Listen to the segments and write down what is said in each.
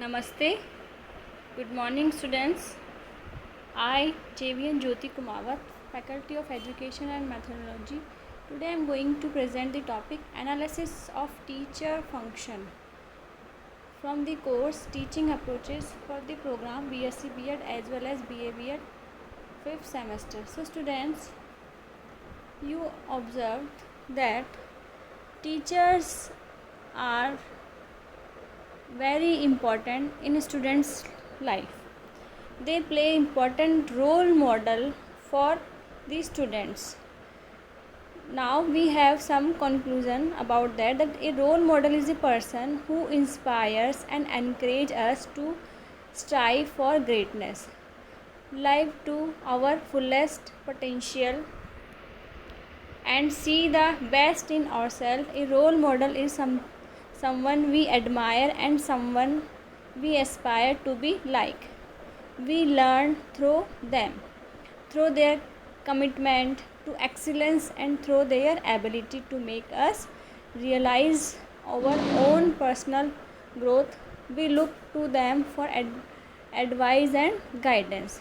Namaste. Good morning, students. I, JVN Jyoti Kumawat, Faculty of Education and Methodology. Today I am going to present the topic Analysis of Teacher Function from the course Teaching Approaches for the program BSc B.Ed as well as BA B.Ed 5th semester. So, students, you observed that teachers are very important in students' life. They play important role model for the students. Now we have some conclusion about that a role model is a person who inspires and encourages us to strive for greatness, live to our fullest potential and see the best in ourselves. A role model is someone we admire and someone we aspire to be like. We learn through them, through their commitment to excellence and through their ability to make us realize our own personal growth. We look to them for advice and guidance.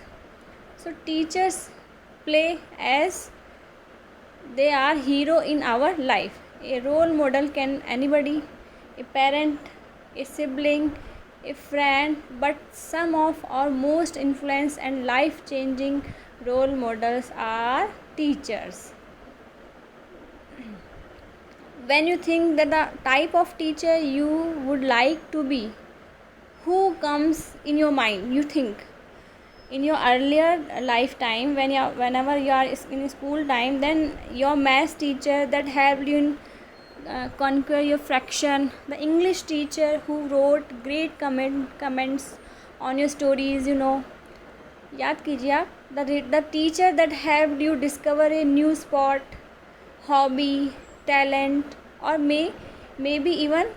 So teachers play as they are hero in our life. A role model can anybody, a parent, a sibling, a friend, but some of our most influence and life changing role models are teachers. When you think that the type of teacher you would like to be, who comes in your mind? You think in your earlier lifetime, whenever you are in school time, then your math teacher that helped you in conquer your fraction, the English teacher who wrote great comments on your stories, याद कीजिए आप, the teacher that helped you discover a new sport, hobby, talent, or maybe even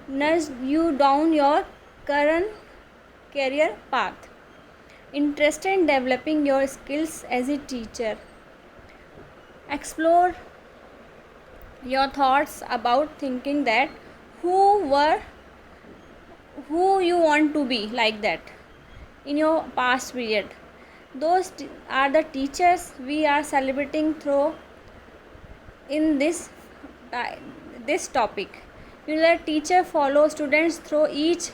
nudged you down your current career path. Interested in developing your skills as a teacher. Explore your thoughts about thinking that who you want to be like that in your past period. Those are the teachers we are celebrating through in this topic. The teacher follows students through each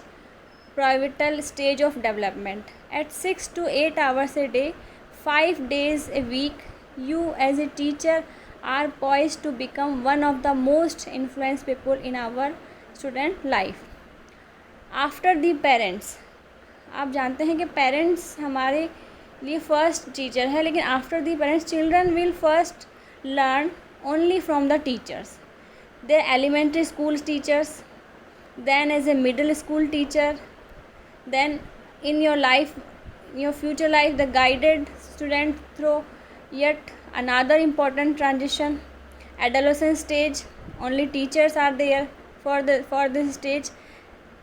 pivotal stage of development. At 6 to 8 hours a day, 5 days a week, you as a teacher are poised to become one of the most influential people in our student life. After the parents, आप जानते हैं कि parents हमारे लिए first teacher है, लेकिन after the parents children will first learn only from the teachers, their elementary school teachers, then as a middle school teacher, then in your life, in your future life, the guided student through yet another important transition, adolescent stage. Only teachers are there for this stage.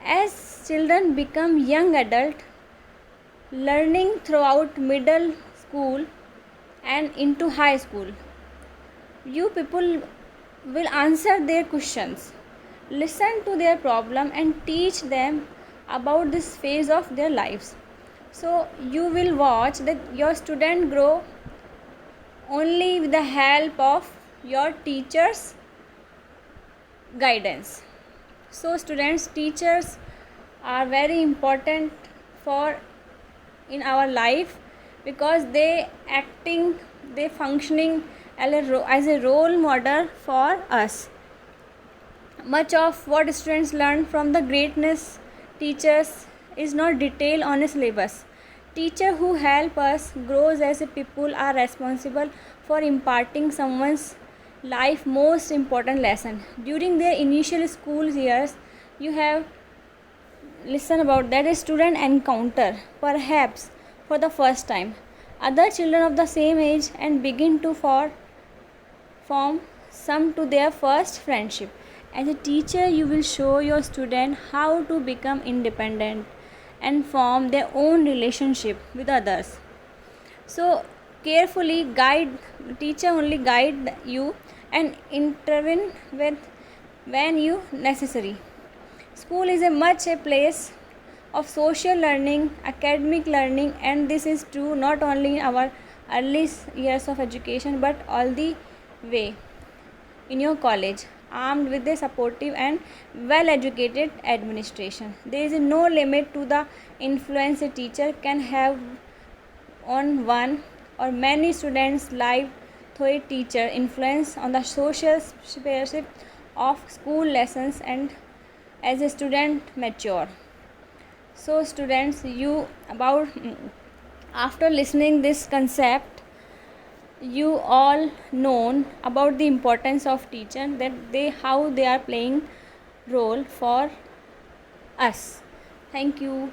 As children become young adult, learning throughout middle school and into high school, you people will answer their questions, listen to their problem and teach them about this phase of their lives. So you will watch that your student grow only with the help of your teachers guidance. So students, teachers are very important for in our life because they functioning as a role model for us. Much of what students learn from the greatness teachers is not detailed on a syllabus. Teachers who help us grow as a people are responsible for imparting someone's life most important lesson. During their initial school years, you have listened about that a student encounter, perhaps for the first time, other children of the same age and begin to form some to their first friendship. As a teacher, you will show your student how to become independent and form their own relationship with others. So carefully teacher only guide you and intervene when you necessary. School is a place of social learning, academic learning, and this is true not only in our early years of education but all the way in your college, armed with a supportive and well educated administration. There is no limit to the influence a teacher can have on one or many students' life through a teacher influence on the social sphere of school lessons and as a student mature. So students, you about after listening this concept, you all known about the importance of teacher, that they how they are playing role for us. Thank you.